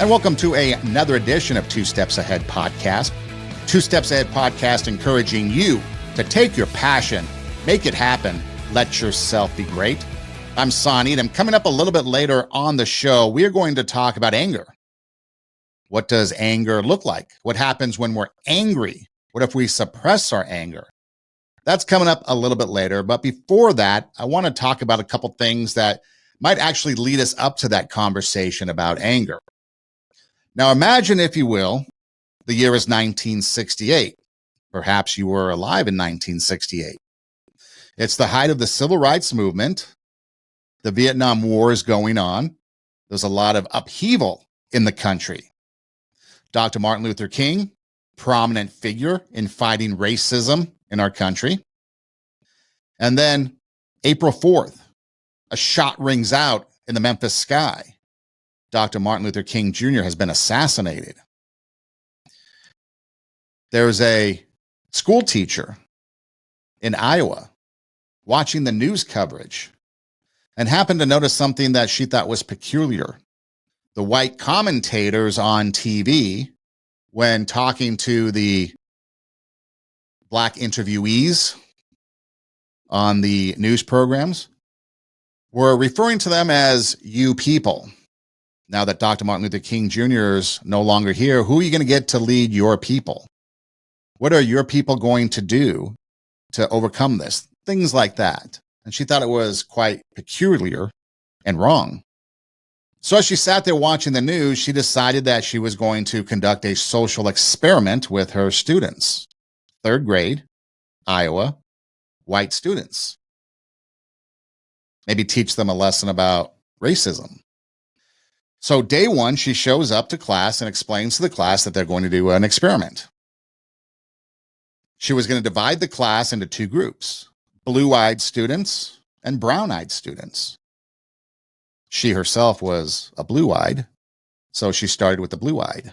And welcome to another edition of Two Steps Ahead Podcast. Two Steps Ahead Podcast encouraging you to take your passion, make it happen, let yourself be great. I'm Sonny, and I'm coming up a little bit later on the show. We are going to talk about anger. What does anger look like? What happens when we're angry? What if we suppress our anger? That's coming up a little bit later. But before that, I want to talk about a couple things that might actually lead us up to that conversation about anger. Now, imagine, if you will, the year is 1968. Perhaps you were alive in 1968. It's the height of the civil rights movement. The Vietnam War is going on. There's a lot of upheaval in the country. Dr. Martin Luther King, prominent figure in fighting racism in our country. And then April 4th, a shot rings out in the Memphis sky. Dr. Martin Luther King Jr. has been assassinated. There's a school teacher in Iowa watching the news coverage and happened to notice something that she thought was peculiar. The white commentators on TV, when talking to the black interviewees on the news programs, were referring to them as you people. Now that Dr. Martin Luther King Jr. is no longer here, who are you going to get to lead your people? What are your people going to do to overcome this? Things like that. And she thought it was quite peculiar and wrong. So as she sat there watching the news, she decided that she was going to conduct a social experiment with her students. Third grade, Iowa, white students. Maybe teach them a lesson about racism. So day one, she shows up to class and explains to the class that they're going to do an experiment. She was going to divide the class into two groups, blue-eyed students and brown-eyed students. She herself was a blue-eyed, so she started with the blue-eyed.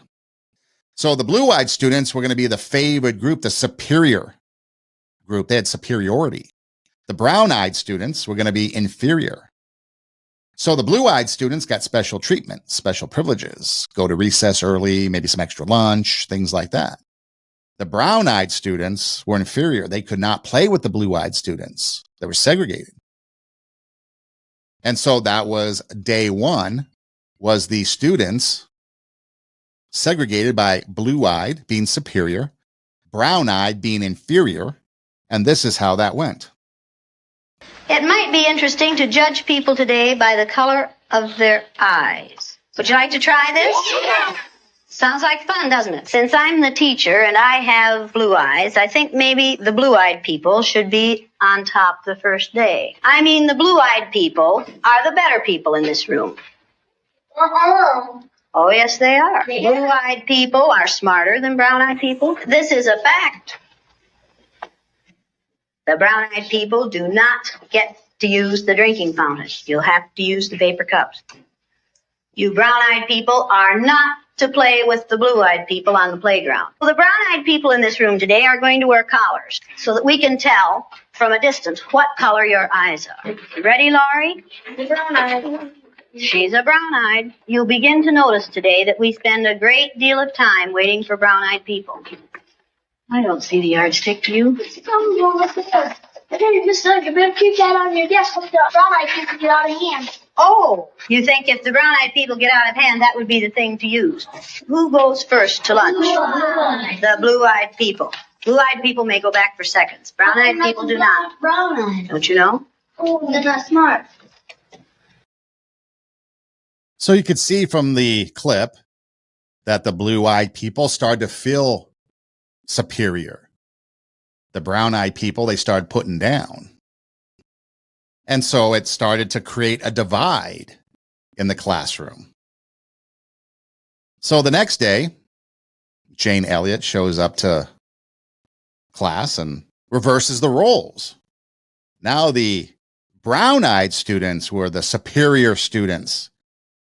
So the blue-eyed students were going to be the favored group, the superior group. They had superiority. The brown-eyed students were going to be inferior. So the blue-eyed students got special treatment, special privileges, go to recess early, maybe some extra lunch, things like that. The brown-eyed students were inferior. They could not play with the blue-eyed students. They were segregated. And so that was day one, was the students segregated by blue-eyed being superior, brown-eyed being inferior, and this is how that went. It might be interesting to judge people today by the color of their eyes. Would you like to try this? Yeah. Sounds like fun, doesn't it? Since I'm the teacher and I have blue eyes, I think maybe the blue-eyed people should be on top the first day. I mean, the blue-eyed people are the better people in this room. Oh, yes, they are. Blue-eyed people are smarter than brown-eyed people. This is a fact. The brown-eyed people do not get to use the drinking fountain. You'll have to use the paper cups. You brown-eyed people are not to play with the blue-eyed people on the playground. Well, the brown-eyed people in this room today are going to wear collars so that we can tell from a distance what color your eyes are. Ready, Laurie? Brown-eyed. She's a brown-eyed. You'll begin to notice today that we spend a great deal of time waiting for brown-eyed people. I don't see the yardstick, do you? What's the problem wrong with this? Hey, Miss Doug, you better keep that on your desk when the brown-eyed people get out of hand. Oh, you think if the brown-eyed people get out of hand, that would be the thing to use? Who goes first to lunch? Blue-eyed. The blue-eyed people. Blue-eyed people may go back for seconds. Brown-eyed people do not. Brown-eyed. Don't you know? Oh, they're not smart. So you could see from the clip that the blue-eyed people started to feel superior. The brown-eyed people, they started putting down. And so it started to create a divide in the classroom. So the next day, Jane Elliott shows up to class and reverses the roles. Now the brown-eyed students were the superior students,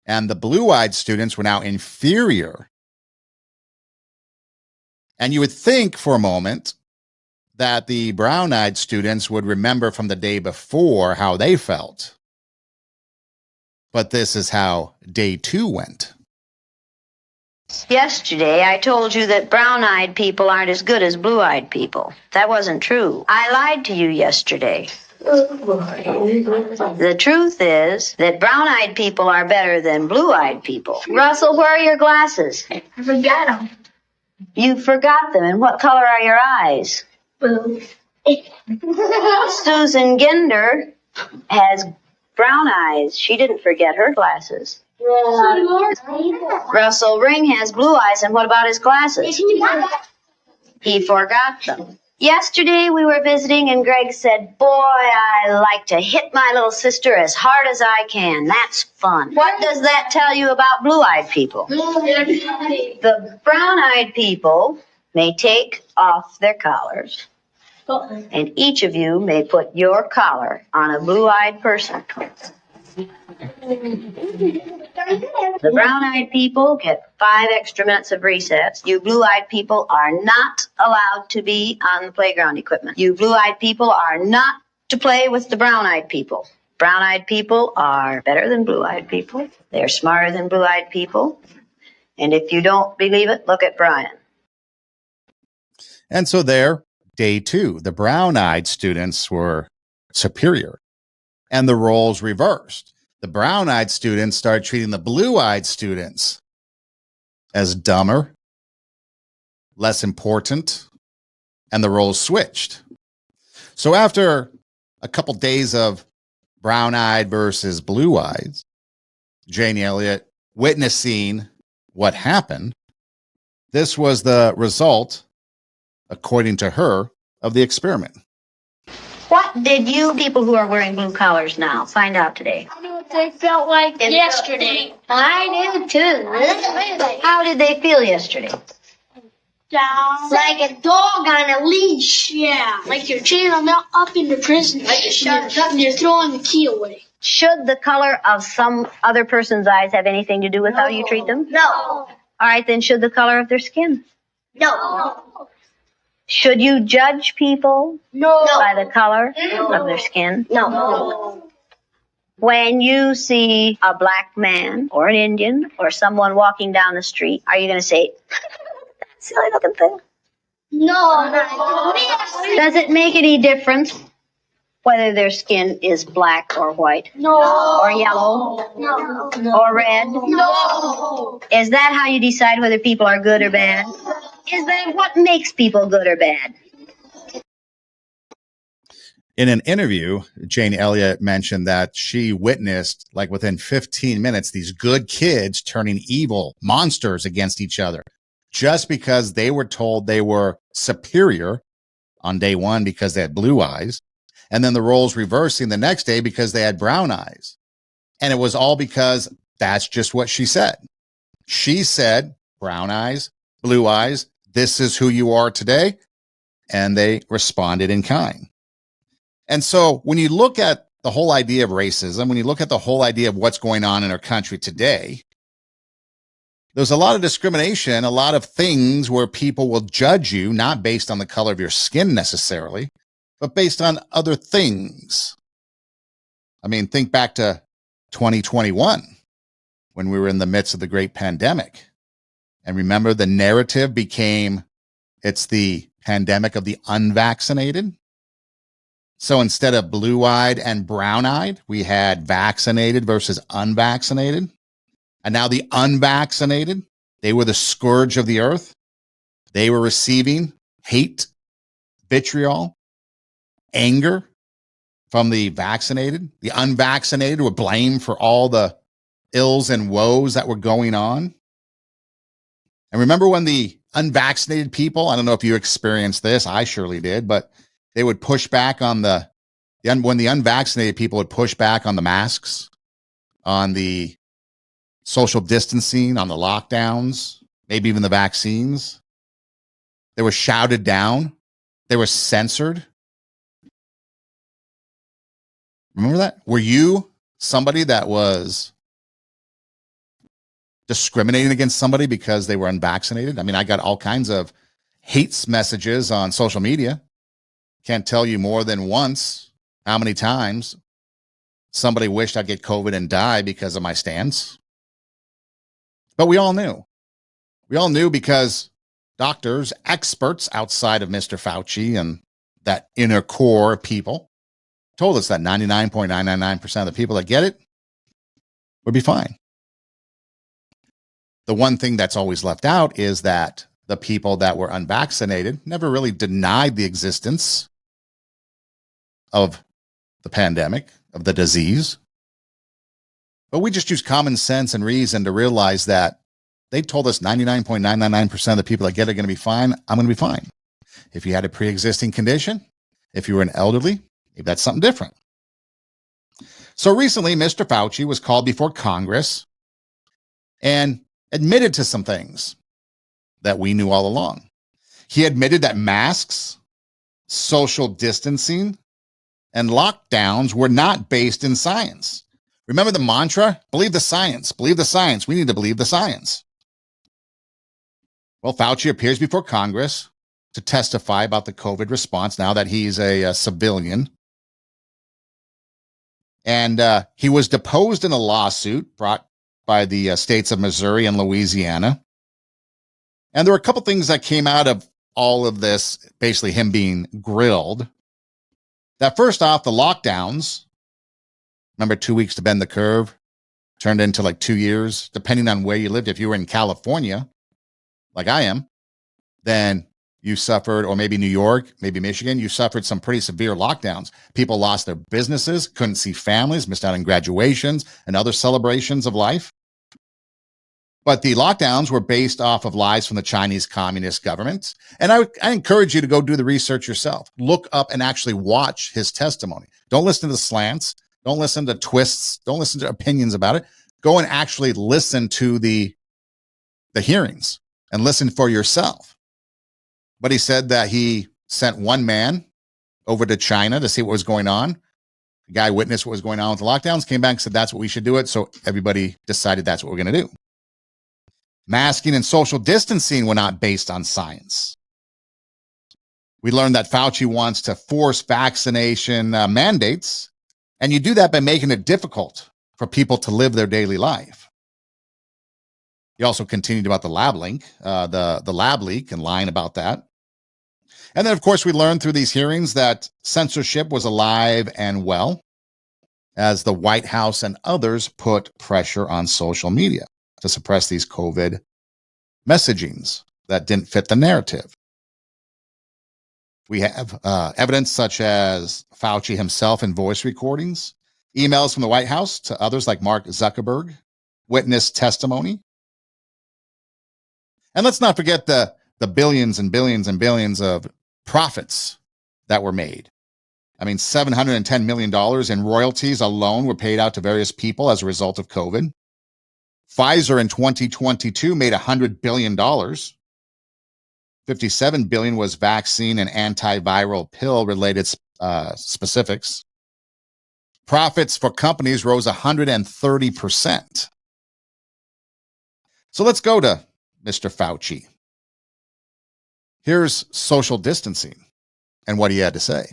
and the blue-eyed students were now inferior. And you would think for a moment that the brown-eyed students would remember from the day before how they felt. But this is how day two went. Yesterday, I told you that brown-eyed people aren't as good as blue-eyed people. That wasn't true. I lied to you yesterday. The truth is that brown-eyed people are better than blue-eyed people. Russell, where are your glasses? I forgot them. You forgot them. And what color are your eyes? Blue. Susan Ginder has brown eyes. She didn't forget her glasses. Russell Ring has blue eyes, and what about his glasses? He forgot them. Yesterday we were visiting, and Greg said, "Boy, I like to hit my little sister as hard as I can. That's fun." What does that tell you about blue-eyed people? The brown-eyed people may take off their collars, and each of you may put your collar on a blue-eyed person. The brown-eyed people get 5 extra minutes of recess. You blue-eyed people are not allowed to be on the playground equipment. You blue-eyed people are not to play with the brown-eyed people. Brown-eyed people are better than blue-eyed people. They're smarter than blue-eyed people. And if you don't believe it, look at Brian. And so there, day 2, the brown-eyed students were superior and the roles reversed. The brown-eyed students started treating the blue-eyed students as dumber, less important, and the roles switched. So after a couple days of brown-eyed versus blue-eyed, Jane Elliott witnessing what happened, this was the result, according to her, of the experiment. What did you people who are wearing blue collars now find out today? I knew what they felt like yesterday. I knew too. How did they feel yesterday? Down. Like a dog on a leash. Yeah. Like you're chaining them up into prison. Like you're shut up and you're throwing the key away. Should the color of some other person's eyes have anything to do with how you treat them? No. All right, then should the color of their skin? No. Should you judge people No. by the color of their skin? No. When you see a black man or an Indian or someone walking down the street, are you going to say, silly looking thing? No. Does it make any difference whether their skin is black or white? No. Or yellow? No. Or red? No. Is that how you decide whether people are good or bad? Is that what makes people good or bad? In an interview, Jane Elliott mentioned that she witnessed, like within 15 minutes, these good kids turning evil monsters against each other just because they were told they were superior on day 1 because they had blue eyes, and then the roles reversing the next day because they had brown eyes. And it was all because that's just what she said. She said, brown eyes, blue eyes, this is who you are today. And they responded in kind. And so when you look at the whole idea of racism, when you look at the whole idea of what's going on in our country today, there's a lot of discrimination, a lot of things where people will judge you, not based on the color of your skin necessarily, but based on other things. I mean, think back to 2021 when we were in the midst of the great pandemic. And remember, the narrative became, it's the pandemic of the unvaccinated. So instead of blue-eyed and brown-eyed, we had vaccinated versus unvaccinated. And now the unvaccinated, they were the scourge of the earth. They were receiving hate, vitriol, anger from the vaccinated. The unvaccinated were blamed for all the ills and woes that were going on. And remember when the unvaccinated people, I don't know if you experienced this, I surely did, but they would push back on when the unvaccinated people would push back on the masks, on the social distancing, on the lockdowns, maybe even the vaccines. They were shouted down. They were censored. Remember that? Were you somebody that was discriminating against somebody because they were unvaccinated? I mean, I got all kinds of hate messages on social media. Can't tell you more than once how many times somebody wished I'd get COVID and die because of my stance. But we all knew. We all knew because doctors, experts outside of Mr. Fauci and that inner core of people told us that 99.999% of the people that get it would be fine. The one thing that's always left out is that the people that were unvaccinated never really denied the existence of the pandemic, of the disease. But we just use common sense and reason to realize that they told us 99.999% of the people that get it are going to be fine. I'm going to be fine. If you had a pre-existing condition, if you were an elderly, maybe that's something different. So recently, Mr. Fauci was called before Congress and admitted to some things that we knew all along. He admitted that masks, social distancing, and lockdowns were not based in science. Remember the mantra? Believe the science. Believe the science. We need to believe the science. Well, Fauci appears before Congress to testify about the COVID response now that he's a civilian. And he was deposed in a lawsuit brought by the states of Missouri and Louisiana. And there were a couple things that came out of all of this, basically him being grilled. That first off, the lockdowns, remember 2 weeks to bend the curve, turned into like 2 years, depending on where you lived. If you were in California, like I am, then you suffered, or maybe New York, maybe Michigan, you suffered some pretty severe lockdowns. People lost their businesses, couldn't see families, missed out on graduations and other celebrations of life. But the lockdowns were based off of lies from the Chinese Communist government. And I encourage you to go do the research yourself. Look up and actually watch his testimony. Don't listen to the slants. Don't listen to twists. Don't listen to opinions about it. Go and actually listen to the hearings and listen for yourself. But he said that he sent one man over to China to see what was going on. The guy witnessed what was going on with the lockdowns, came back and said, that's what we should do it. So everybody decided that's what we're going to do. Masking and social distancing were not based on science. We learned that Fauci wants to force vaccination mandates, and you do that by making it difficult for people to live their daily life. He also continued about the lab leak and lying about that. And then, of course, we learned through these hearings that censorship was alive and well as the White House and others put pressure on social media to suppress these COVID messagings that didn't fit the narrative. We have evidence such as Fauci himself in voice recordings, emails from the White House to others like Mark Zuckerberg, witness testimony. And let's not forget the billions and billions and billions of profits that were made. I mean, $710 million in royalties alone were paid out to various people as a result of COVID. Pfizer in 2022 made $100 billion. $57 billion was vaccine and antiviral pill related specifics. Profits for companies rose 130%. So let's go to Mr. Fauci. Here's social distancing and what he had to say.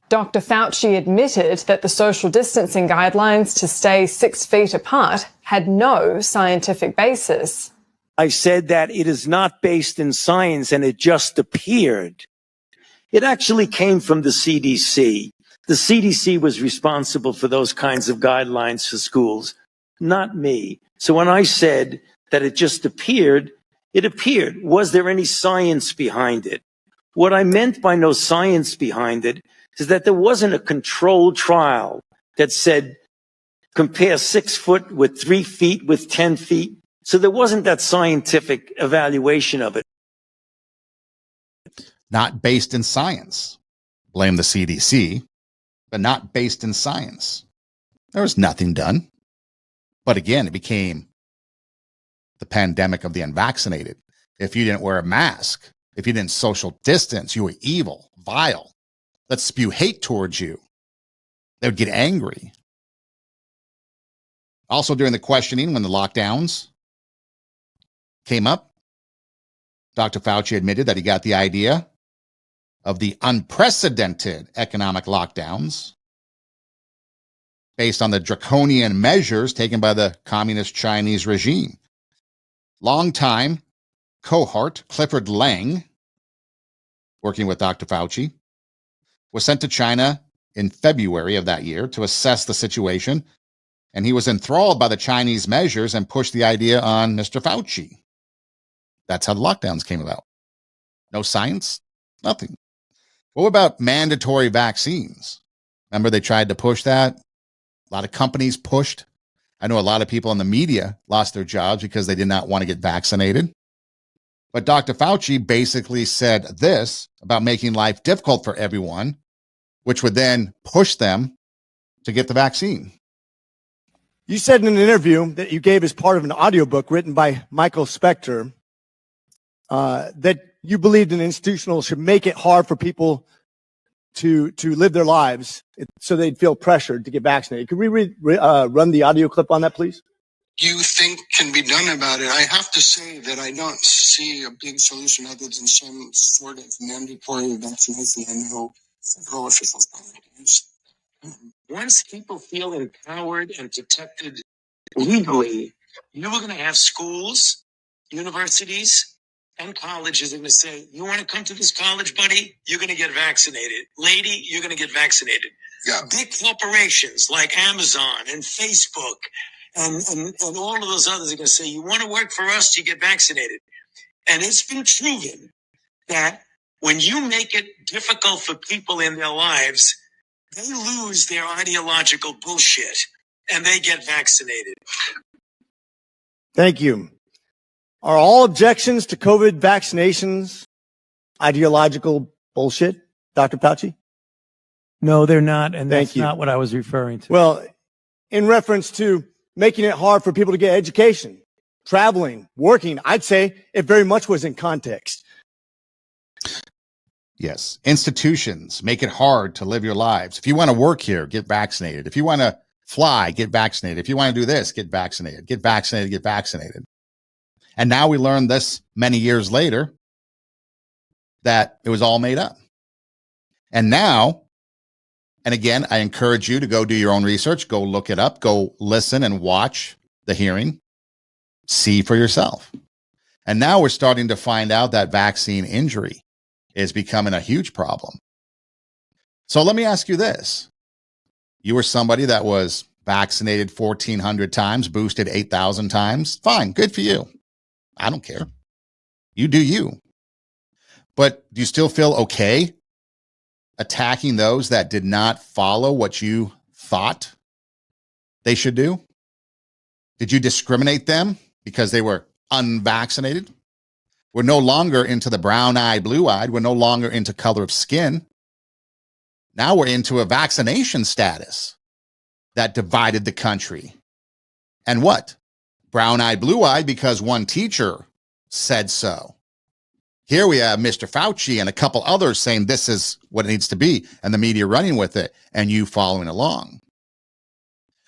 Dr. Fauci admitted that the social distancing guidelines to stay 6 feet apart had no scientific basis. I said that it is not based in science and it just appeared. It actually came from the CDC. The CDC was responsible for those kinds of guidelines for schools, not me. So when I said that it just appeared, it appeared. Was there any science behind it? What I meant by no science behind it is that there wasn't a controlled trial that said compare 6 foot with 3 feet with 10 feet. So there wasn't that scientific evaluation of it. Not based in science. Blame the CDC, but not based in science. There was nothing done. But again, it became the pandemic of the unvaccinated. If you didn't wear a mask, if you didn't social distance, you were evil, vile. Let's spew hate towards you. They would get angry. Also, during the questioning, when the lockdowns came up, Dr. Fauci admitted that he got the idea of the unprecedented economic lockdowns based on the draconian measures taken by the communist Chinese regime. longtime cohort Clifford Lang, working with Dr. Fauci, was sent to China in February of that year to assess the situation, and he was enthralled by the Chinese measures and pushed the idea on Mr. Fauci. That's how the lockdowns came about. No science, nothing. What about mandatory vaccines? Remember they tried to push that? A lot of companies pushed. I know a lot of people in the media lost their jobs because they did not want to get vaccinated. But Dr. Fauci basically said this about making life difficult for everyone, which would then push them to get the vaccine. You said in an interview that you gave as part of an audiobook written by Michael Spector that you believed an institutional should make it hard for people to live their lives so they'd feel pressured to get vaccinated. Could we run the audio clip on that, please? You think can be done about it? I have to say that I don't see a big solution other than some sort of mandatory vaccination. I know federal officials don't like to use. Once people feel empowered and protected legally, you are going to have schools, universities, and colleges are going to say, you want to come to this college, buddy? You're going to get vaccinated. Lady, you're going to get vaccinated. Yeah. Big corporations like Amazon and Facebook and all of those others are going to say, you want to work for us, you get vaccinated. And it's been proven that when you make it difficult for people in their lives, they lose their ideological bullshit and they get vaccinated. Thank you. Are all objections to COVID vaccinations ideological bullshit, Dr. Fauci? No, they're not, and that's not what I was referring to. Well, in reference to making it hard for people to get education, traveling, working, I'd say it very much was in context. Yes. Institutions make it hard to live your lives. If you want to work here, get vaccinated. If you want to fly, get vaccinated. If you want to do this, get vaccinated. Get vaccinated, get vaccinated. And now we learned this many years later that it was all made up. And now, and again, I encourage you to go do your own research, go look it up, go listen and watch the hearing, see for yourself. And now we're starting to find out that vaccine injury is becoming a huge problem. So let me ask you this. You were somebody that was vaccinated 1,400 times, boosted 8,000 times. Fine, good for you. I don't care. You do you. But do you still feel okay attacking those that did not follow what you thought they should do? Did you discriminate them because they were unvaccinated? We're no longer into the brown-eyed, blue-eyed. We're no longer into color of skin. Now we're into a vaccination status that divided the country. And what? Brown-eyed, blue-eyed because one teacher said so. Here we have Mr. Fauci and a couple others saying this is what it needs to be, and the media running with it, and you following along.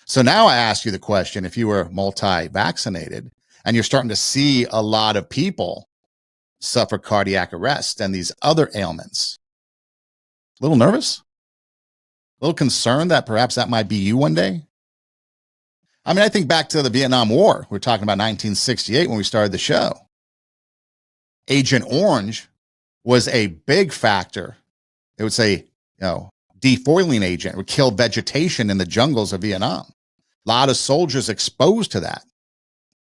So now I ask you the question, if you were multi-vaccinated, and you're starting to see a lot of people suffer cardiac arrest and these other ailments, a little nervous? A little concerned that perhaps that might be you one day? I mean, I think back to the Vietnam War. We're talking about 1968 when we started the show. Agent Orange was a big factor. It would say, defoiling agent. It would kill vegetation in the jungles of Vietnam. A lot of soldiers exposed to that.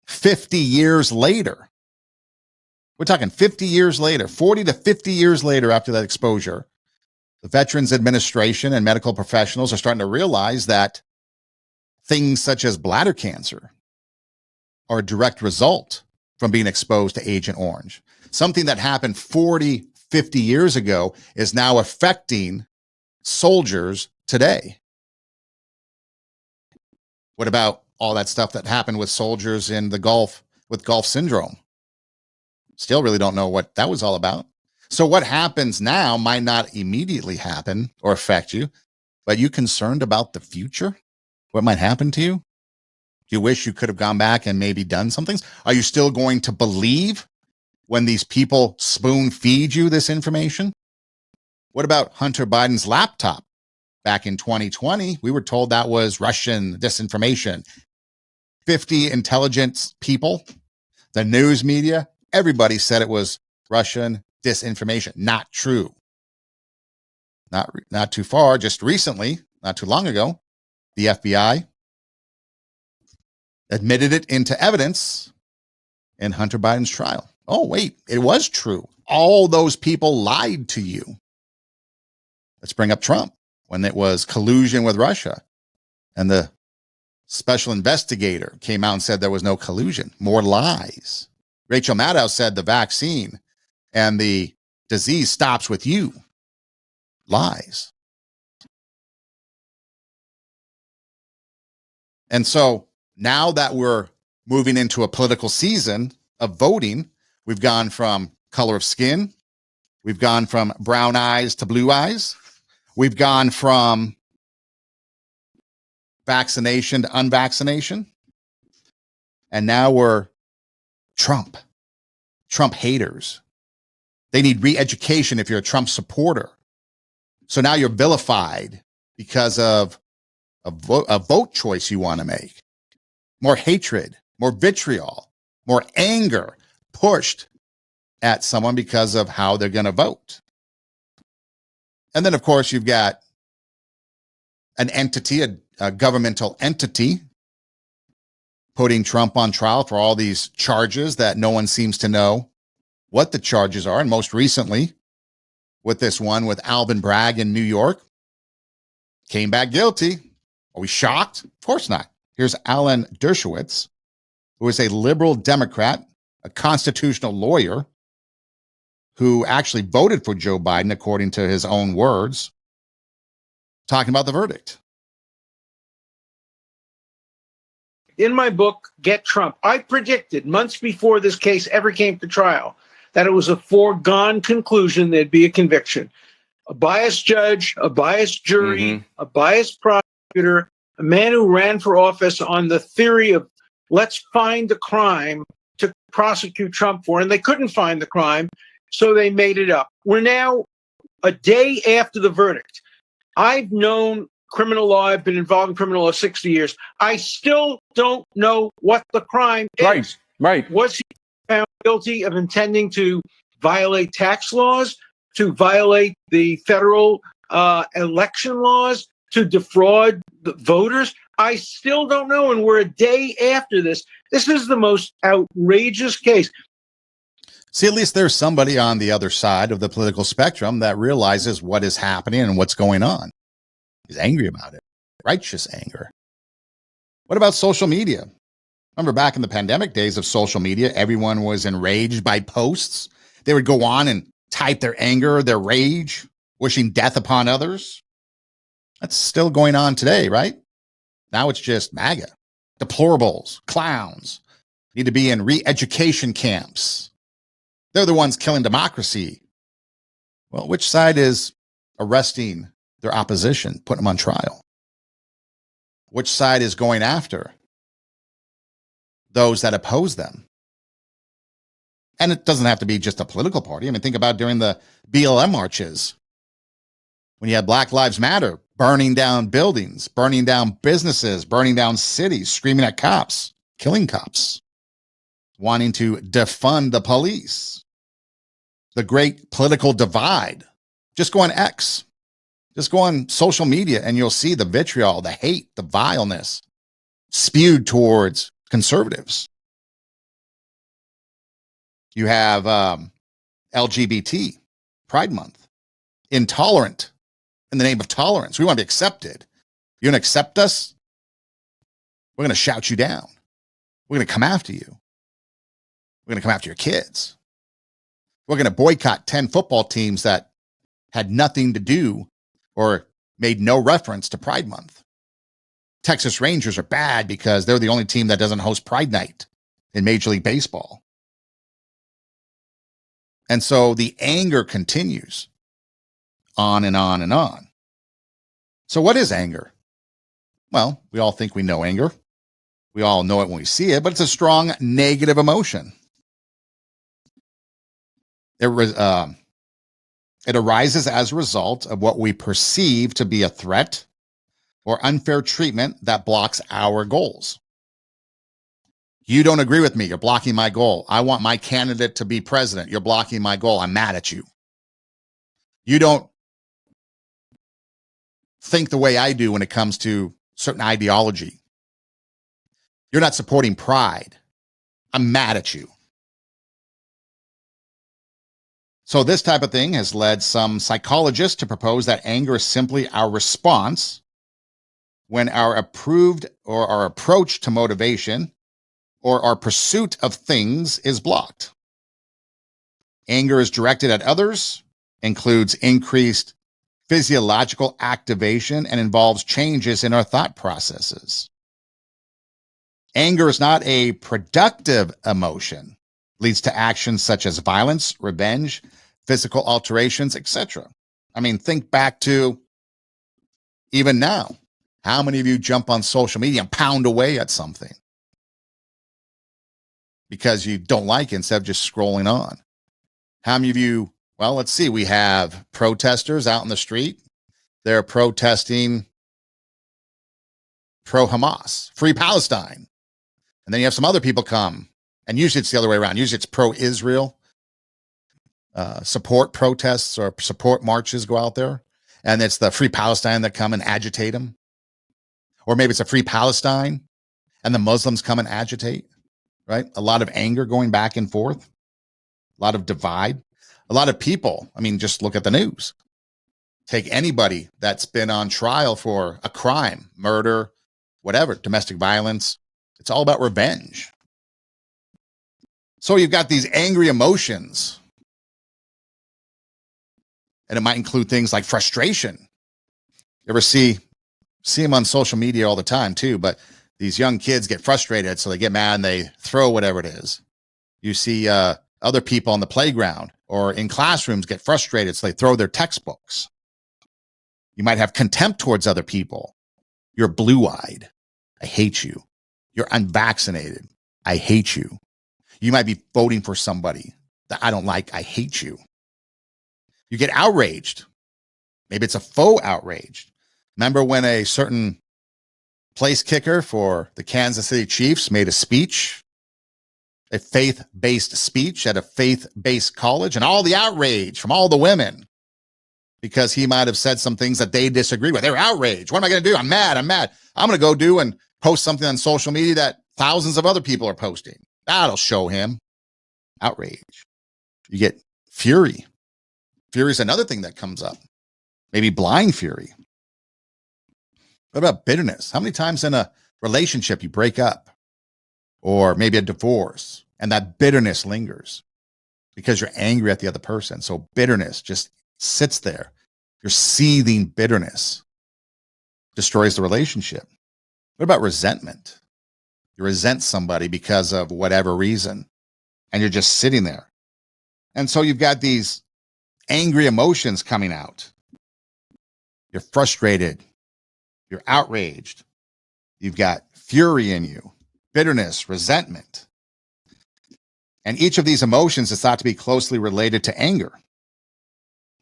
50 years later, we're talking 50 years later, 40 to 50 years later after that exposure, the Veterans Administration and medical professionals are starting to realize that things such as bladder cancer are a direct result from being exposed to Agent Orange. Something that happened 40, 50 years ago is now affecting soldiers today. What about all that stuff that happened with soldiers in the Gulf with Gulf syndrome? Still really don't know what that was all about. So what happens now might not immediately happen or affect you, but you concerned about the future? What might happen to you? Do you wish you could have gone back and maybe done some things? Are you still going to believe when these people spoon feed you this information? What about Hunter Biden's laptop? Back in 2020, we were told that was Russian disinformation. 50 intelligence people the news media, everybody said it was Russian disinformation. Not true. Not too far, just recently, not too long ago, the FBI admitted it into evidence in Hunter Biden's trial. Oh, wait, it was true. All those people lied to you. Let's bring up Trump when it was collusion with Russia. And the special investigator came out and said there was no collusion. More lies. Rachel Maddow said the vaccine and the disease stops with you. Lies. And so now that we're moving into a political season of voting, we've gone from color of skin. We've gone from brown eyes to blue eyes. We've gone from vaccination to unvaccination. And now we're Trump haters. They need re-education if you're a Trump supporter. So now you're vilified because of a vote choice you want to make. More hatred, more vitriol, more anger pushed at someone because of how they're going to vote. And then, of course, you've got an entity, a governmental entity, putting Trump on trial for all these charges that no one seems to know what the charges are. And most recently, with this one with Alvin Bragg in New York, came back guilty. Are we shocked? Of course not. Here's Alan Dershowitz, who is a liberal Democrat, a constitutional lawyer, who actually voted for Joe Biden, according to his own words, talking about the verdict. In my book, Get Trump, I predicted months before this case ever came to trial that it was a foregone conclusion there'd be a conviction. A biased judge, a biased jury, a biased prosecutor, a man who ran for office on the theory of let's find the crime to prosecute Trump for, and they couldn't find the crime, so they made it up. We're now a day after the verdict. I've known criminal law. I've been involved in criminal law 60 years. I still don't know what the crime is. Right. Was he found guilty of intending to violate tax laws, to violate the federal election laws, to defraud the voters? I still don't know, and we're a day after this. This is the most outrageous case. See, at least there's somebody on the other side of the political spectrum that realizes what is happening and what's going on. He's angry about it. Righteous anger. What about social media? Remember back in the pandemic days of social media, everyone was enraged by posts. They would go on and type their anger, their rage, wishing death upon others. That's still going on today, right? Now it's just MAGA. Deplorables, clowns, need to be in re-education camps. They're the ones killing democracy. Well, which side is arresting their opposition, putting them on trial? Which side is going after those that oppose them? And it doesn't have to be just a political party. I mean, think about during the BLM marches, when you had Black Lives Matter burning down buildings, burning down businesses, burning down cities, screaming at cops, killing cops, wanting to defund the police. The great political divide. Just go on X. Just go on social media and you'll see the vitriol, the hate, the vileness spewed towards conservatives. You have LGBT, Pride Month, intolerant in the name of tolerance. We want to be accepted. You're going to accept us? We're going to shout you down. We're going to come after you. We're going to come after your kids. We're going to boycott 10 football teams that had nothing to do or made no reference to Pride Month. Texas Rangers are bad because they're the only team that doesn't host Pride Night in Major League Baseball. And so the anger continues on and on and on. So what is anger? Well, we all think we know anger. We all know it when we see it, but it's a strong negative emotion. It arises as a result of what we perceive to be a threat or unfair treatment that blocks our goals. You don't agree with me. You're blocking my goal. I want my candidate to be president. You're blocking my goal. I'm mad at you. You don't think the way I do when it comes to certain ideology. You're not supporting pride. I'm mad at you. So this type of thing has led some psychologists to propose that anger is simply our response when our approved or our approach to motivation or our pursuit of things is blocked. Anger is directed at others, includes increased physiological activation, and involves changes in our thought processes. Anger is not a productive emotion, leads to actions such as violence, revenge, physical alterations, etc. I mean, think back to even now. How many of you jump on social media and pound away at something because you don't like it instead of just scrolling on? How many of you, well, let's see, we have protesters out in the street. They're protesting pro-Hamas, free Palestine. And then you have some other people come, and usually it's the other way around. Usually it's pro-Israel. Support protests or support marches go out there, and it's the Free Palestine that come and agitate them. Or maybe it's a Free Palestine and the Muslims come and agitate, right? A lot of anger going back and forth, a lot of divide, a lot of people. I mean, just look at the news. Take anybody that's been on trial for a crime, murder, whatever, domestic violence. It's all about revenge. So you've got these angry emotions. And it might include things like frustration. You ever see them on social media all the time too, but these young kids get frustrated, so they get mad and they throw whatever it is. You see other people on the playground or in classrooms get frustrated, so they throw their textbooks. You might have contempt towards other people. You're blue-eyed. I hate you. You're unvaccinated. I hate you. You might be voting for somebody that I don't like. I hate you. You get outraged. Maybe it's a faux outrage. Remember when a certain place kicker for the Kansas City Chiefs made a speech, a faith-based speech at a faith-based college, and all the outrage from all the women because he might have said some things that they disagree with. They're outraged. What am I going to do? I'm mad. I'm going to go do and post something on social media that thousands of other people are posting. That'll show him outrage. You get fury. Fury is another thing that comes up. Maybe blind fury. What about bitterness? How many times in a relationship you break up, or maybe a divorce, and that bitterness lingers because you're angry at the other person? So bitterness just sits there. Your seething bitterness destroys the relationship. What about resentment? You resent somebody because of whatever reason, and you're just sitting there. And so you've got these angry emotions coming out. You're frustrated. You're outraged. You've got fury in you, bitterness, resentment. And each of these emotions is thought to be closely related to anger.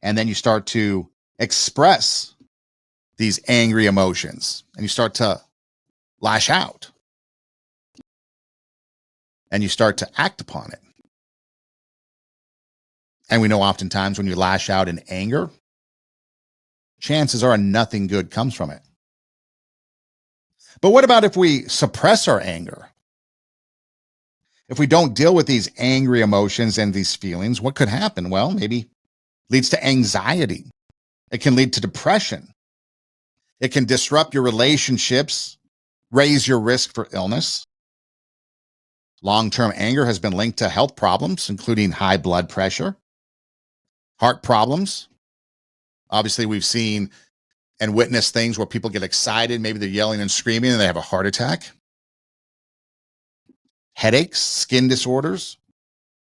And then you start to express these angry emotions, and you start to lash out. And you start to act upon it. And we know oftentimes when you lash out in anger, chances are nothing good comes from it. But what about if we suppress our anger? If we don't deal with these angry emotions and these feelings, what could happen? Well, maybe leads to anxiety. It can lead to depression. It can disrupt your relationships, raise your risk for illness. Long-term anger has been linked to health problems, including high blood pressure, heart problems. Obviously, we've seen and witnessed things where people get excited. Maybe they're yelling and screaming and they have a heart attack. Headaches, skin disorders,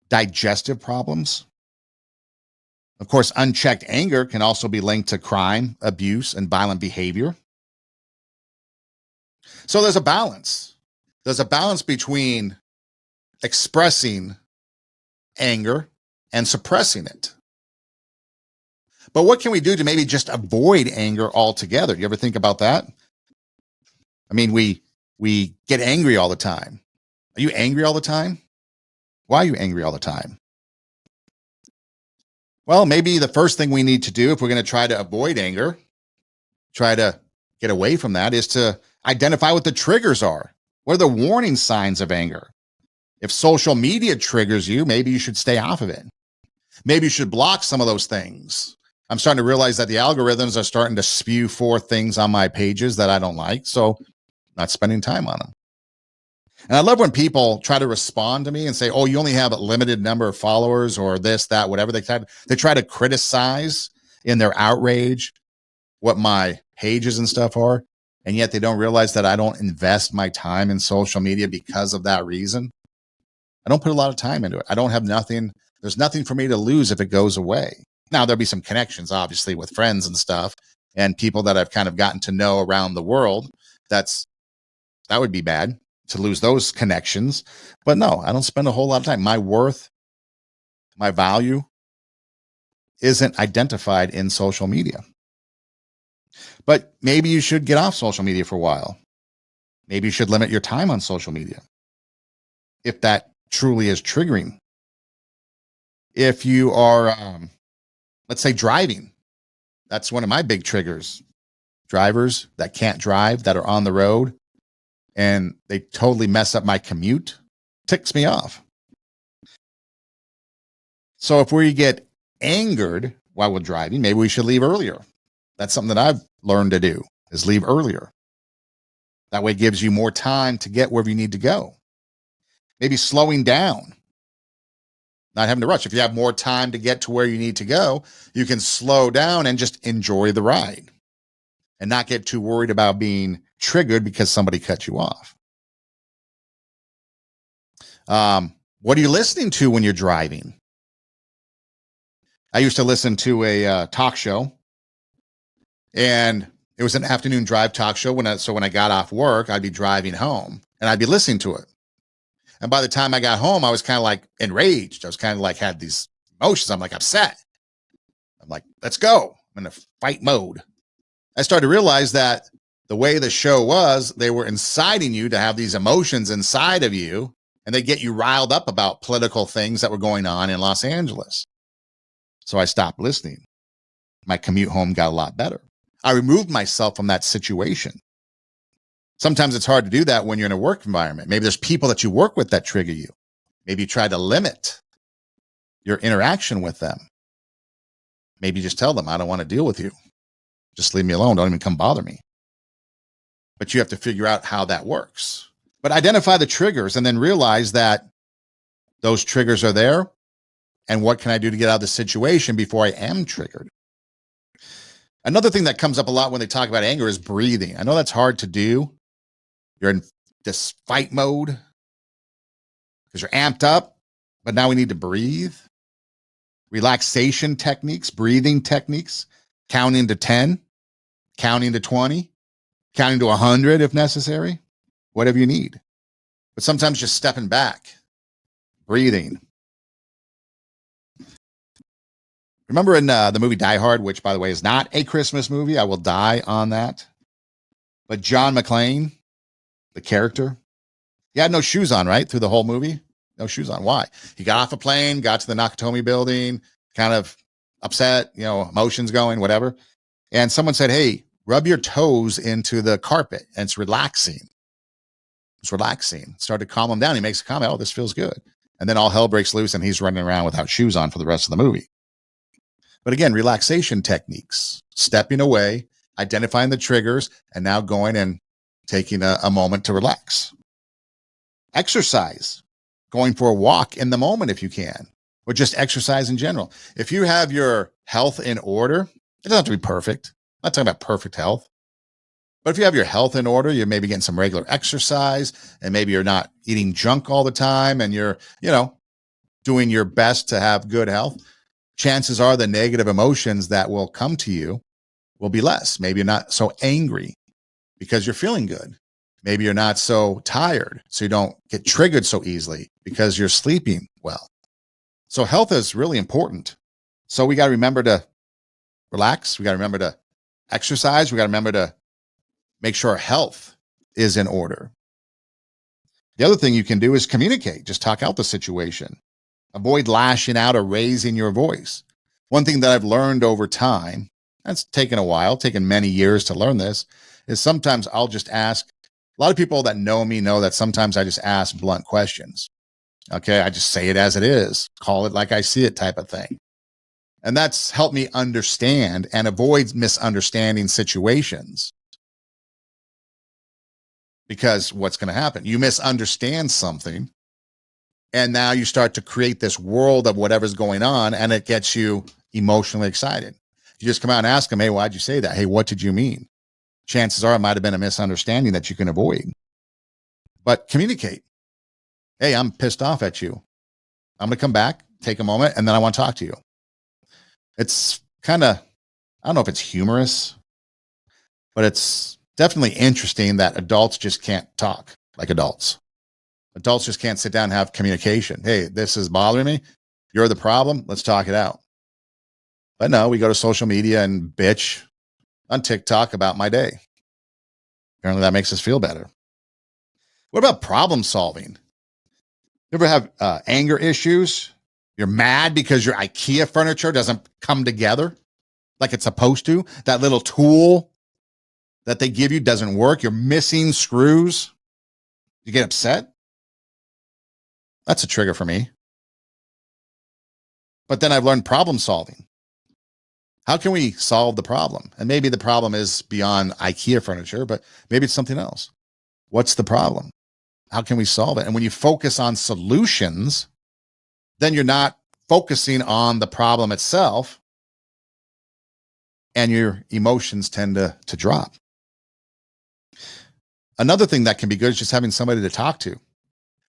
digestive problems. Of course, unchecked anger can also be linked to crime, abuse, and violent behavior. So there's a balance. There's a balance between expressing anger and suppressing it. But what can we do to maybe just avoid anger altogether? You ever think about that? I mean, we get angry all the time. Are you angry all the time? Why are you angry all the time? Well, maybe the first thing we need to do if we're going to try to avoid anger, try to get away from that, is to identify what the triggers are. What are the warning signs of anger? If social media triggers you, maybe you should stay off of it. Maybe you should block some of those things. I'm starting to realize that the algorithms are starting to spew forth things on my pages that I don't like, so I'm not spending time on them. And I love when people try to respond to me and say, oh, you only have a limited number of followers or this, that, whatever. They try to criticize in their outrage what my pages and stuff are. And yet they don't realize that I don't invest my time in social media because of that reason. I don't put a lot of time into it. I don't have nothing. There's nothing for me to lose if it goes away. Now, there'll be some connections, obviously, with friends and stuff and people that I've kind of gotten to know around the world. That would be bad to lose those connections. But no, I don't spend a whole lot of time. My worth, my value isn't identified in social media. But maybe you should get off social media for a while. Maybe you should limit your time on social media if that truly is triggering. If you are, let's say, driving, that's one of my big triggers. Drivers that can't drive, that are on the road, and they totally mess up my commute, ticks me off. So if we get angered while we're driving, maybe we should leave earlier. That's something that I've learned to do, is leave earlier. That way it gives you more time to get wherever you need to go. Maybe slowing down, not having to rush. If you have more time to get to where you need to go, you can slow down and just enjoy the ride and not get too worried about being triggered because somebody cut you off. What are you listening to when you're driving? I used to listen to a talk show, and it was an afternoon drive talk show. When I got off work, I'd be driving home and I'd be listening to it. And by the time I got home, I was kind of like enraged. I was kind of like had these emotions. I'm like upset. I'm like, let's go. I'm in a fight mode. I started to realize that the way the show was, they were inciting you to have these emotions inside of you, and they get you riled up about political things that were going on in Los Angeles. So I stopped listening. My commute home got a lot better. I removed myself from that situation. Sometimes it's hard to do that when you're in a work environment. Maybe there's people that you work with that trigger you. Maybe you try to limit your interaction with them. Maybe you just tell them, I don't want to deal with you. Just leave me alone. Don't even come bother me. But you have to figure out how that works. But identify the triggers and then realize that those triggers are there. And what can I do to get out of the situation before I am triggered? Another thing that comes up a lot when they talk about anger is breathing. I know that's hard to do. You're in this fight mode because you're amped up, but now we need to breathe. Relaxation techniques, breathing techniques, counting to 10, counting to 20, counting to 100 if necessary, whatever you need. But sometimes just stepping back, breathing. Remember in the movie Die Hard, which, by the way, is not a Christmas movie. I will die on that. But John McClane, the character, he had no shoes on, right? Through the whole movie. No shoes on. Why? He got off a plane, got to the Nakatomi building, kind of upset, emotions going, whatever. And someone said, hey, rub your toes into the carpet. And it's relaxing. It's relaxing. Started to calm him down. He makes a comment, oh, this feels good. And then all hell breaks loose and he's running around without shoes on for the rest of the movie. But again, relaxation techniques, stepping away, identifying the triggers, and now going and taking a moment to relax. Exercise, going for a walk in the moment if you can, or just exercise in general. If you have your health in order, it doesn't have to be perfect. I'm not talking about perfect health. But if you have your health in order, you're maybe getting some regular exercise, and maybe you're not eating junk all the time, and you're, doing your best to have good health, chances are the negative emotions that will come to you will be less. Maybe you're not so angry because you're feeling good. Maybe you're not so tired, so you don't get triggered so easily because you're sleeping well. So health is really important. So we got to remember to relax. We got to remember to exercise. We got to remember to make sure our health is in order. The other thing you can do is communicate. Just talk out the situation. Avoid lashing out or raising your voice. One thing that I've learned over time, that's taken a while, taken many years to learn this, is sometimes I'll just ask. A lot of people that know me know that sometimes I just ask blunt questions. Okay, I just say it as it is, call it like I see it type of thing. And that's helped me understand and avoid misunderstanding situations. Because what's going to happen? You misunderstand something, and now you start to create this world of whatever's going on, and it gets you emotionally excited. You just come out and ask them, hey, why'd you say that? Hey, what did you mean? Chances are it might have been a misunderstanding that you can avoid. But communicate. Hey, I'm pissed off at you. I'm going to come back, take a moment, and then I want to talk to you. It's kind of, I don't know if it's humorous, but it's definitely interesting that adults just can't talk like adults. Adults just can't sit down and have communication. Hey, this is bothering me. You're the problem. Let's talk it out. But no, we go to social media and bitch on TikTok about my day. Apparently that makes us feel better. What about problem solving? You ever have anger issues? You're mad because your IKEA furniture doesn't come together like it's supposed to. That little tool that they give you doesn't work. You're missing screws. You get upset. That's a trigger for me. But then I've learned problem solving. How can we solve the problem? And maybe the problem is beyond IKEA furniture, but maybe it's something else. What's the problem? How can we solve it? And when you focus on solutions, then you're not focusing on the problem itself, and your emotions tend to drop. Another thing that can be good is just having somebody to talk to.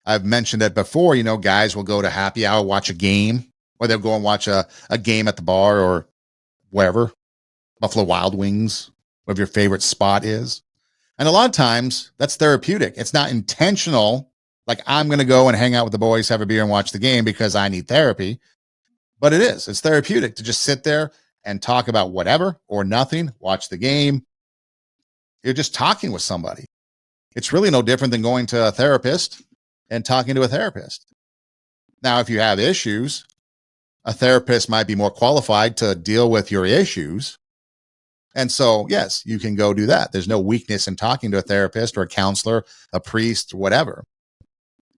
I've mentioned it before, you know, guys will go to happy hour, watch a game, or they'll go and watch a game at the bar or wherever, Buffalo Wild Wings, wherever your favorite spot is. And a lot of times that's therapeutic. It's not intentional. Like I'm going to go and hang out with the boys, have a beer and watch the game because I need therapy. But it is. It's therapeutic to just sit there and talk about whatever or nothing, watch the game. You're just talking with somebody. It's really no different than going to a therapist and talking to a therapist. Now, if you have issues, a therapist might be more qualified to deal with your issues. And so, yes, you can go do that. There's no weakness in talking to a therapist or a counselor, a priest, whatever.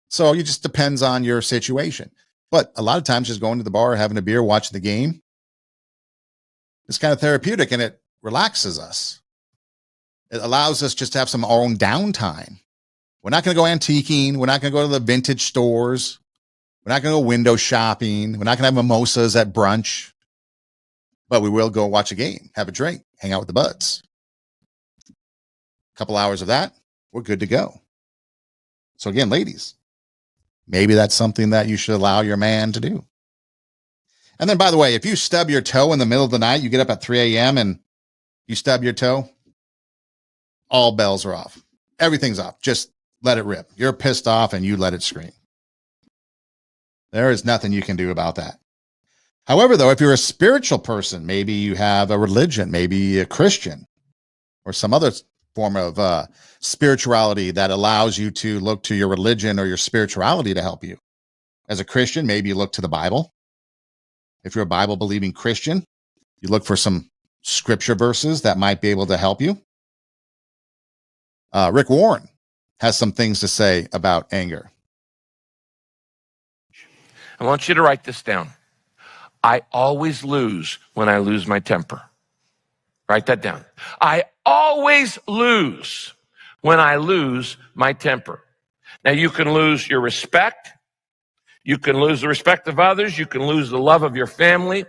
So it just depends on your situation. But a lot of times just going to the bar, having a beer, watching the game, it's kind of therapeutic and it relaxes us. It allows us just to have some our own downtime. We're not going to go antiquing. We're not going to go to the vintage stores. We're not going to go window shopping. We're not going to have mimosas at brunch. But we will go watch a game, have a drink, hang out with the buds. A couple hours of that, we're good to go. So again, ladies, maybe that's something that you should allow your man to do. And then, by the way, if you stub your toe in the middle of the night, you get up at 3 a.m. and you stub your toe, all bells are off. Everything's off. Just let it rip. You're pissed off and you let it scream. There is nothing you can do about that. However, though, if you're a spiritual person, maybe you have a religion, maybe a Christian or some other form of spirituality that allows you to look to your religion or your spirituality to help you. As a Christian, maybe you look to the Bible. If you're a Bible-believing Christian, you look for some scripture verses that might be able to help you. Rick Warren has some things to say about anger. I want you to write this down. I always lose when I lose my temper. Write that down. I always lose when I lose my temper. Now, you can lose your respect. You can lose the respect of others. You can lose the love of your family.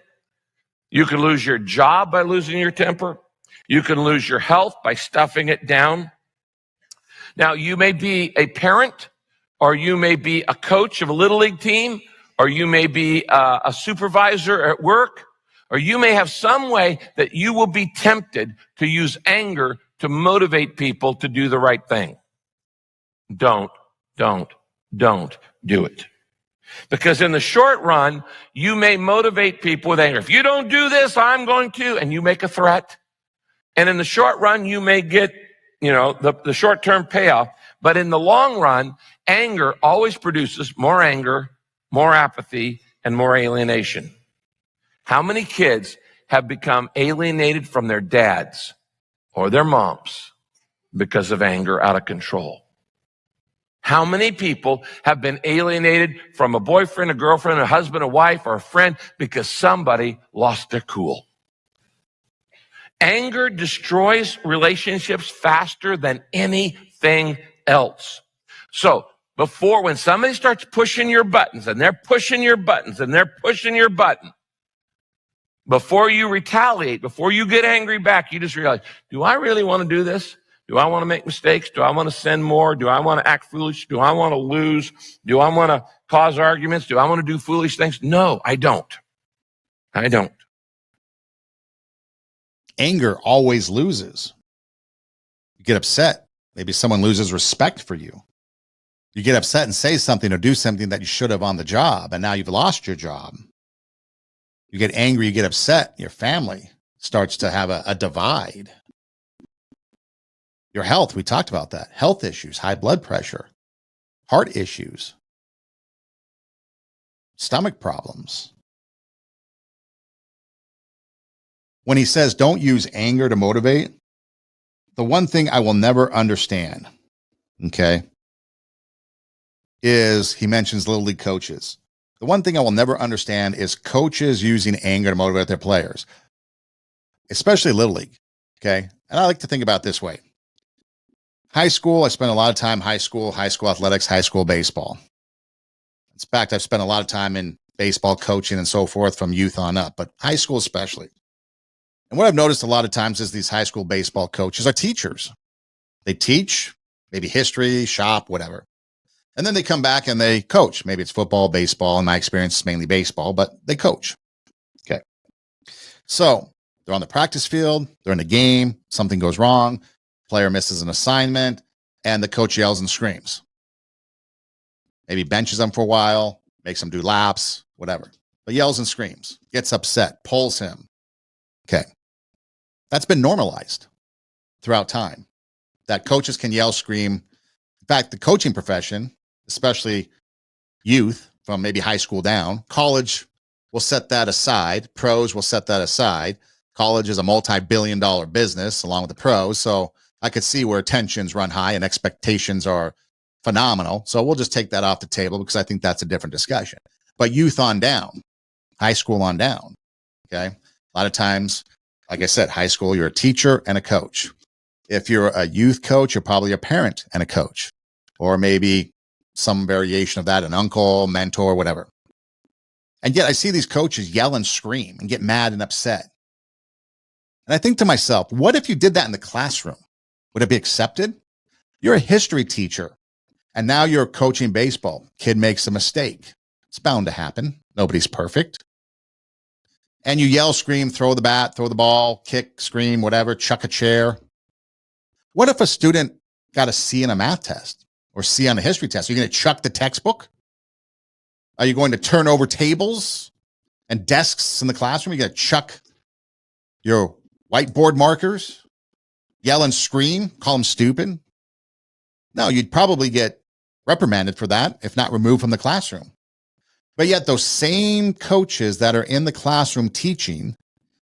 You can lose your job by losing your temper. You can lose your health by stuffing it down. Now, you may be a parent, or you may be a coach of a little league team, or you may be a supervisor at work, or you may have some way that you will be tempted to use anger to motivate people to do the right thing. Don't do it. Because in the short run, you may motivate people with anger. If you don't do this, I'm going to, and you make a threat. And in the short run, you may get, the short-term payoff. But in the long run, anger always produces more anger, more apathy, and more alienation. How many kids have become alienated from their dads or their moms because of anger out of control? How many people have been alienated from a boyfriend, a girlfriend, a husband, a wife, or a friend because somebody lost their cool? Anger destroys relationships faster than anything else. So before, when somebody starts pushing your buttons and they're pushing your buttons and they're pushing your button, before you retaliate, before you get angry back, you just realize, do I really want to do this? Do I want to make mistakes? Do I want to sin more? Do I want to act foolish? Do I want to lose? Do I want to cause arguments? Do I want to do foolish things? No, I don't. I don't. Anger always loses. You get upset. Maybe someone loses respect for you. You get upset and say something or do something that you should have on the job, and now you've lost your job. You get angry, you get upset, your family starts to have a divide. Your health, we talked about that. Health issues, high blood pressure, heart issues, stomach problems. When he says don't use anger to motivate, the one thing I will never understand, okay, is he mentions Little League coaches. The one thing I will never understand is coaches using anger to motivate their players, especially Little League, okay? And I like to think about it this way. High school, I spent a lot of time high school athletics, high school baseball. In fact, I've spent a lot of time in baseball coaching and so forth from youth on up, but high school especially. And what I've noticed a lot of times is these high school baseball coaches are teachers. They teach, maybe history, shop, whatever. And then they come back and they coach. Maybe it's football, baseball. In my experience, it's mainly baseball, but they coach. Okay. So they're on the practice field. They're in the game. Something goes wrong. Player misses an assignment and the coach yells and screams. Maybe benches them for a while, makes them do laps, whatever. But yells and screams, gets upset, pulls him. Okay. That's been normalized throughout time. That coaches can yell, scream. In fact, the coaching profession, especially youth from maybe high school down, college will set that aside. Pros will set that aside. College is a multi-billion-dollar business along with the pros. So I could see where tensions run high and expectations are phenomenal. So we'll just take that off the table because I think that's a different discussion. But youth on down, high school on down, okay? A lot of times, like I said, high school, you're a teacher and a coach. If you're a youth coach, you're probably a parent and a coach, or maybe some variation of that, an uncle, mentor, whatever. And yet I see these coaches yell and scream and get mad and upset. And I think to myself, what if you did that in the classroom? Would it be accepted? You're a history teacher, and now you're coaching baseball. Kid makes a mistake. It's bound to happen. Nobody's perfect. And you yell, scream, throw the bat, throw the ball, kick, scream, whatever, chuck a chair. What if a student got a C in a math test or C on a history test? Are you going to chuck the textbook? Are you going to turn over tables and desks in the classroom? Are you going to chuck your whiteboard markers? Yell and scream, call them stupid? No, you'd probably get reprimanded for that, if not removed from the classroom. But yet those same coaches that are in the classroom teaching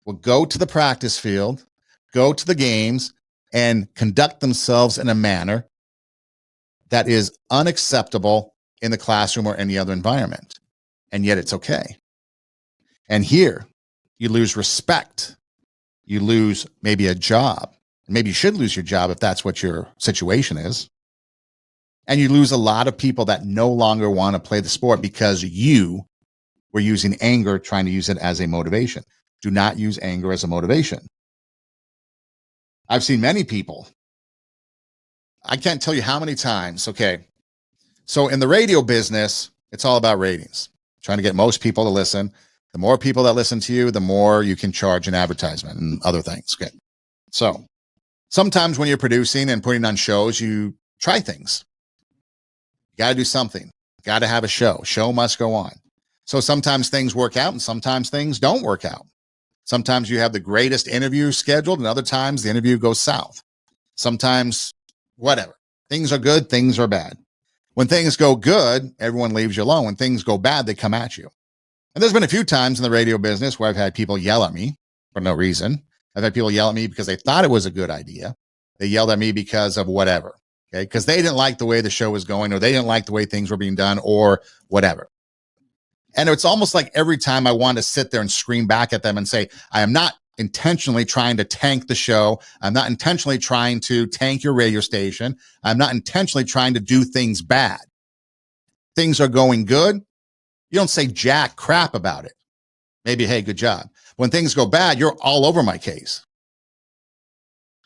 will go to the practice field, go to the games, and conduct themselves in a manner that is unacceptable in the classroom or any other environment. And yet it's okay. And here, you lose respect. You lose maybe a job. Maybe you should lose your job if that's what your situation is. And you lose a lot of people that no longer want to play the sport because you were using anger, trying to use it as a motivation. Do not use anger as a motivation. I've seen many people. I can't tell you how many times. Okay. So in the radio business, it's all about ratings. Trying to get most people to listen. The more people that listen to you, the more you can charge an advertisement and other things. Okay. So sometimes when you're producing and putting on shows, you try things. You got to do something. Got to have a show. Show must go on. So sometimes things work out and sometimes things don't work out. Sometimes you have the greatest interview scheduled and other times the interview goes south. Sometimes whatever. Things are good, things are bad. When things go good, everyone leaves you alone. When things go bad, they come at you. And there's been a few times in the radio business where I've had people yell at me for no reason. I've had people yell at me because they thought it was a good idea. They yelled at me because of whatever, okay? Because they didn't like the way the show was going, or they didn't like the way things were being done, or whatever. And it's almost like every time I want to sit there and scream back at them and say, I am not intentionally trying to tank the show. I'm not intentionally trying to tank your radio station. I'm not intentionally trying to do things bad. Things are going good. You don't say jack crap about it. Maybe, hey, good job. When things go bad, you're all over my case.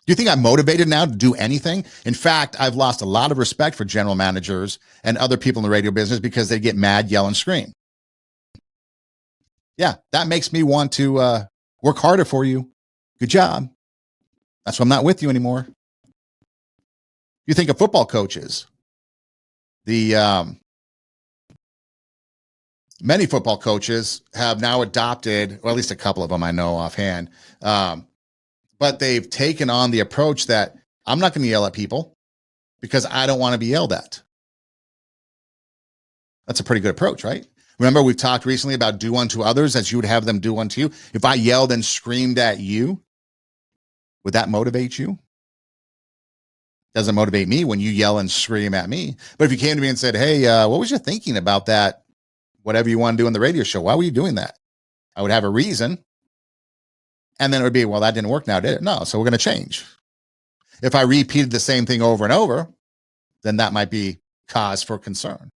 Do you think I'm motivated now to do anything? In fact, I've lost a lot of respect for general managers and other people in the radio business because they get mad, yell, and scream. Yeah, that makes me want to work harder for you. Good job. That's why I'm not with you anymore. You think of football coaches. Many football coaches have now adopted, or at least a couple of them I know offhand, but they've taken on the approach that I'm not going to yell at people because I don't want to be yelled at. That's a pretty good approach, right? Remember, we've talked recently about do unto others as you would have them do unto you. If I yelled and screamed at you, would that motivate you? Doesn't motivate me when you yell and scream at me. But if you came to me and said, hey, what was you thinking about that? Whatever you want to do on the radio show, why were you doing that? I would have a reason. And then it would be, well, that didn't work now, did it? No, so we're going to change. If I repeated the same thing over and over, then that might be cause for concern.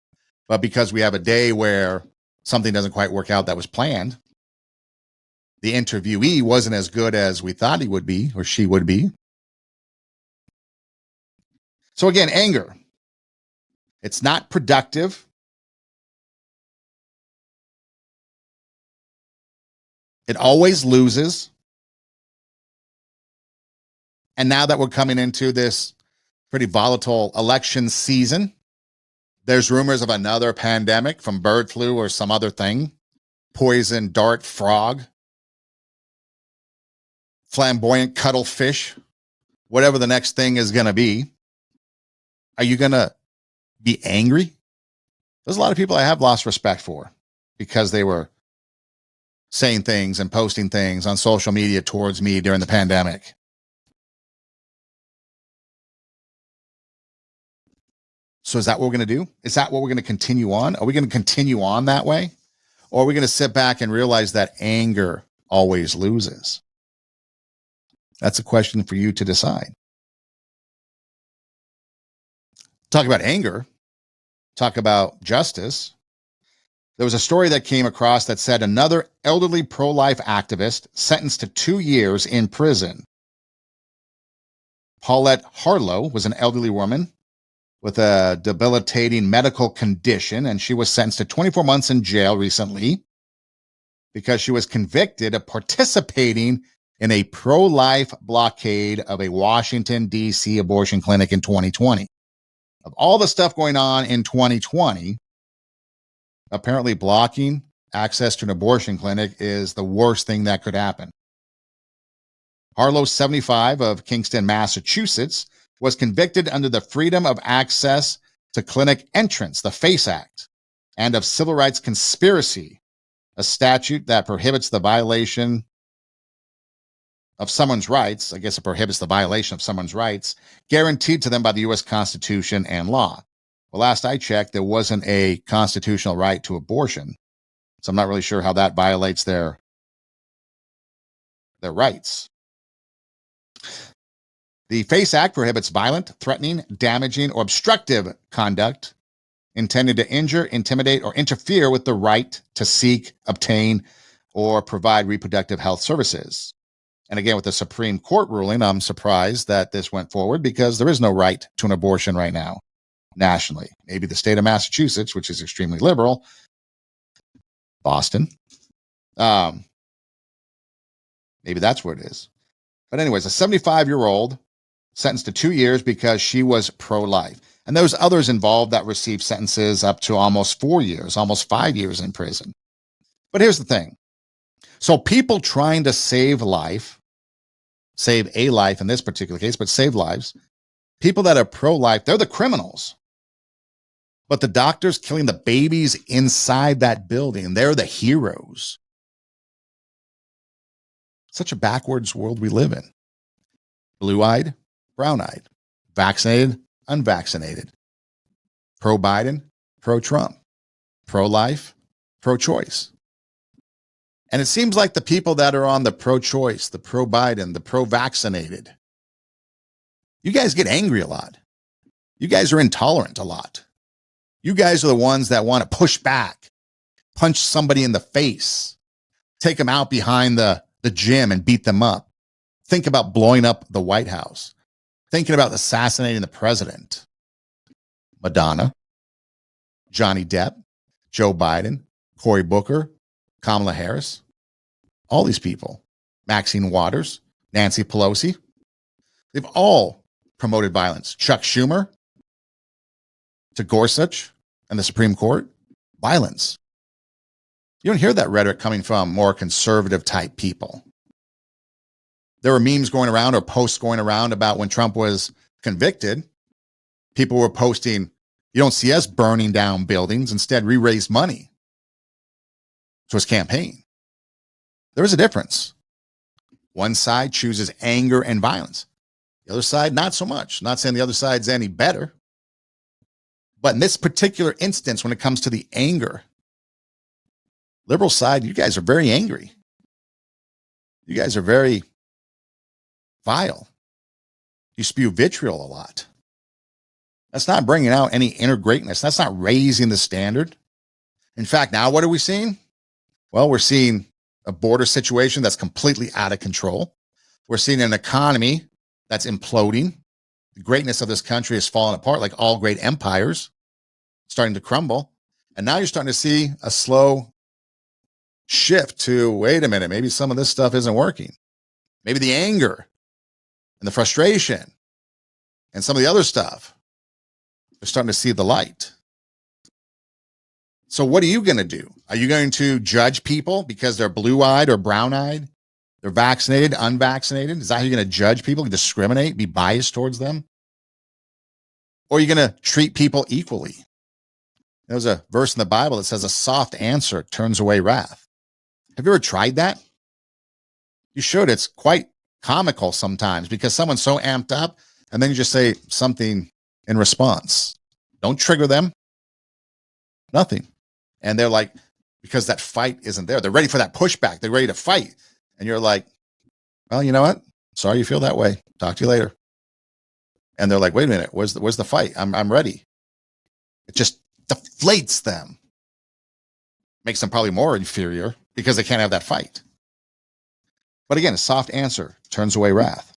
But because we have a day where something doesn't quite work out that was planned, the interviewee wasn't as good as we thought he would be or she would be. So again, anger. It's not productive. It always loses. And now that we're coming into this pretty volatile election season, there's rumors of another pandemic from bird flu or some other thing, poison dart frog, flamboyant cuttlefish, whatever the next thing is going to be. Are you going to be angry? There's a lot of people I have lost respect for because they were saying things and posting things on social media towards me during the pandemic. So is that what we're going to do? Is that what we're going to continue on? Are we going to continue on that way? Or are we going to sit back and realize that anger always loses? That's a question for you to decide. Talk about anger. Talk about justice. There was a story that came across that said another elderly pro-life activist sentenced to 2 years in prison. Paulette Harlow was an elderly woman with a debilitating medical condition, and she was sentenced to 24 months in jail recently because she was convicted of participating in a pro-life blockade of a Washington, D.C. abortion clinic in 2020. Of all the stuff going on in 2020, apparently blocking access to an abortion clinic is the worst thing that could happen. Harlow, 75, of Kingston, Massachusetts, was convicted under the Freedom of Access to Clinic Entrance, the FACE Act, and of civil rights conspiracy, a statute that prohibits the violation of someone's rights. I guess it prohibits the violation of someone's rights guaranteed to them by the U.S. Constitution and law. Well, last I checked, there wasn't a constitutional right to abortion. So I'm not really sure how that violates their rights. The FACE Act prohibits violent, threatening, damaging, or obstructive conduct intended to injure, intimidate, or interfere with the right to seek, obtain, or provide reproductive health services. And again, with the Supreme Court ruling, I'm surprised that this went forward because there is no right to an abortion right now nationally. Maybe the state of Massachusetts, which is extremely liberal, Boston. Maybe that's where it is. But anyways, a 75-year-old sentenced to 2 years because she was pro-life. And there was others involved that received sentences up to almost 4 years, almost 5 years in prison. But here's the thing. So people trying to save life, save a life in this particular case, but save lives, People that are pro-life, they're the criminals. But the doctors killing the babies inside that building, they're the heroes. Such a backwards world we live in. Blue-eyed, brown-eyed, vaccinated, unvaccinated, pro-Biden, pro-Trump, pro-life, pro-choice. And it seems like the people that are on the pro-choice, the pro-Biden, the pro-vaccinated, you guys get angry a lot. You guys are intolerant a lot. You guys are the ones that want to push back, punch somebody in the face, take them out behind the gym and beat them up. Think about blowing up the White House. Thinking about assassinating the president. Madonna, Johnny Depp, Joe Biden, Cory Booker, Kamala Harris, all these people, Maxine Waters, Nancy Pelosi, they've all promoted violence. Chuck Schumer to Gorsuch and the Supreme Court, violence. You don't hear that rhetoric coming from more conservative type people. There were memes going around or posts going around about when Trump was convicted. People were posting, you don't see us burning down buildings. Instead, we raised money to his campaign. There is a difference. One side chooses anger and violence. The other side, not so much. Not saying the other side's any better. But in this particular instance, when it comes to the anger, liberal side, you guys are very angry. You guys are very vile. You spew vitriol a lot. That's not bringing out any inner greatness. That's not raising the standard. In fact, now what are we seeing? Well, we're seeing a border situation that's completely out of control. We're seeing an economy that's imploding. The greatness of this country is falling apart like all great empires, starting to crumble. And now you're starting to see a slow shift to, wait a minute, maybe some of this stuff isn't working. Maybe the anger and the frustration and some of the other stuff, they're starting to see the light. So what are you going to do? Are you going to judge people because they're blue-eyed or brown-eyed? They're vaccinated, unvaccinated? Is that how you're going to judge people, discriminate, be biased towards them? Or are you going to treat people equally? There's a verse in the Bible that says a soft answer turns away wrath. Have you ever tried that? You should. It's quite comical sometimes because someone's so amped up and then you just say something in response. Don't trigger them. Nothing. And they're like, because that fight isn't there. They're ready for that pushback. They're ready to fight. And you're like, well, you know what? Sorry you feel that way. Talk to you later. And they're like, wait a minute. Where's the fight? I'm ready. It just deflates them. Makes them probably more inferior because they can't have that fight. But again, a soft answer turns away wrath.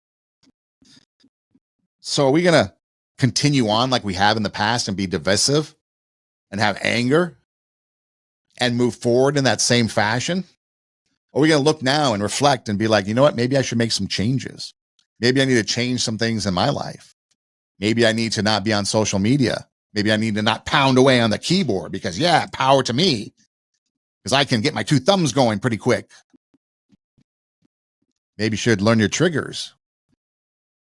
So are we going to continue on like we have in the past and be divisive and have anger and move forward in that same fashion? Or are we going to look now and reflect and be like, you know what? Maybe I should make some changes. Maybe I need to change some things in my life. Maybe I need to not be on social media. Maybe I need to not pound away on the keyboard because, yeah, power to me, because I can get my two thumbs going pretty quick. Maybe you should learn your triggers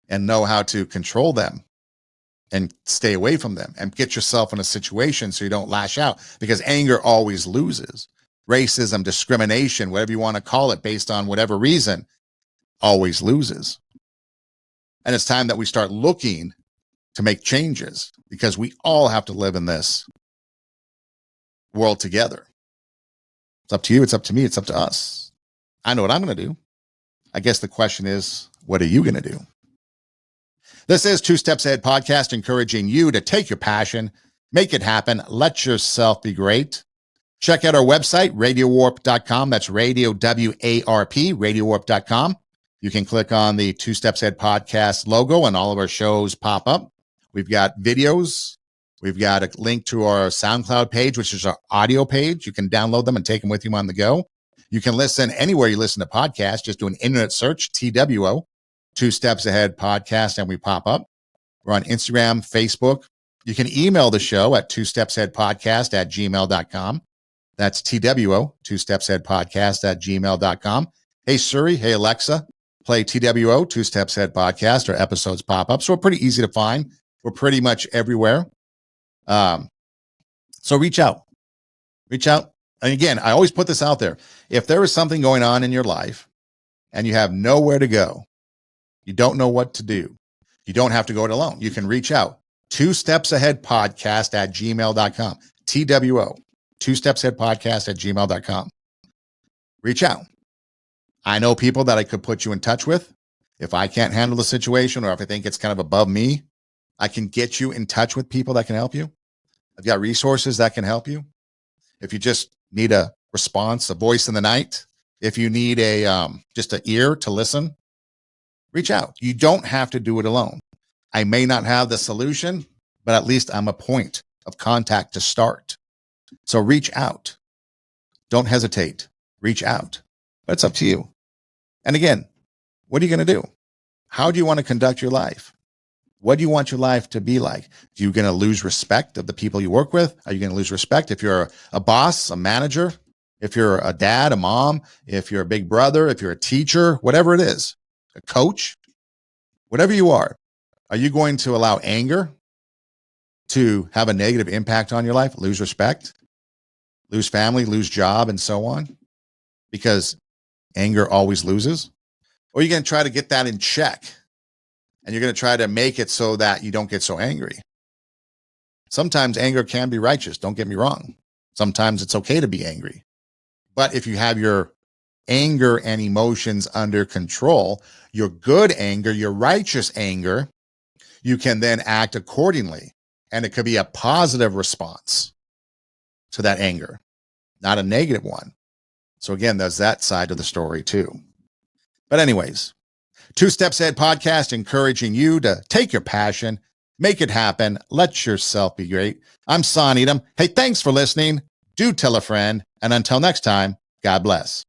and know how to control them and stay away from them and get yourself in a situation so you don't lash out, because anger always loses. Racism, discrimination, whatever you want to call it, based on whatever reason, always loses. And it's time that we start looking to make changes, because we all have to live in this world together. It's up to you. It's up to me. It's up to us. I know what I'm going to do. I guess the question is, what are you going to do? This is Two Steps Ahead podcast, encouraging you to take your passion, make it happen, let yourself be great. Check out our website, radiowarp.com. That's radio, W-A-R-P, radiowarp.com. You can click on the Two Steps Ahead podcast logo and all of our shows pop up. We've got videos. We've got a link to our SoundCloud page, which is our audio page. You can download them and take them with you on the go. You can listen anywhere you listen to podcasts. Just do an internet search, TWO, Two Steps Ahead podcast, and we pop up. We're on Instagram, Facebook. You can email the show at twostepsaheadpodcast@gmail.com. That's TWO, Two Steps Ahead podcast@gmail.com. Hey, Siri. Hey, Alexa. play TWO, Two Steps Ahead podcast, or episodes pop up. So we're pretty easy to find. We're pretty much everywhere. So reach out. Reach out. And again, I always put this out there. If there is something going on in your life and you have nowhere to go, you don't know what to do, you don't have to go it alone. You can reach out. Two Steps Ahead podcast at gmail.com. TWO. Two Steps Ahead podcast at gmail.com. Reach out. I know people that I could put you in touch with. If I can't handle the situation or if I think it's kind of above me, I can get you in touch with people that can help you. I've got resources that can help you. If you just need a response, a voice in the night, if you need a just an ear to listen, reach out. You don't have to do it alone. I may not have the solution, but at least I'm a point of contact to start. So reach out. Don't hesitate. Reach out. But it's up to you. And again, what are you going to do? How do you want to conduct your life? What do you want your life to be like? Are you going to lose respect of the people you work with? Are you going to lose respect if you're a boss, a manager, if you're a dad, a mom, if you're a big brother, if you're a teacher, whatever it is, a coach, whatever you are you going to allow anger to have a negative impact on your life? Lose respect, lose family, lose job, and so on? Because anger always loses? Or are you going to try to get that in check? And you're going to try to make it so that you don't get so angry. Sometimes anger can be righteous. Don't get me wrong. Sometimes it's okay to be angry. But if you have your anger and emotions under control, your good anger, your righteous anger, you can then act accordingly. And it could be a positive response to that anger, not a negative one. So again, there's that side of the story too. But anyways, Two Steps Ahead podcast, encouraging you to take your passion, make it happen, let yourself be great. I'm Son Edom. Hey, thanks for listening. Do tell a friend. And until next time, God bless.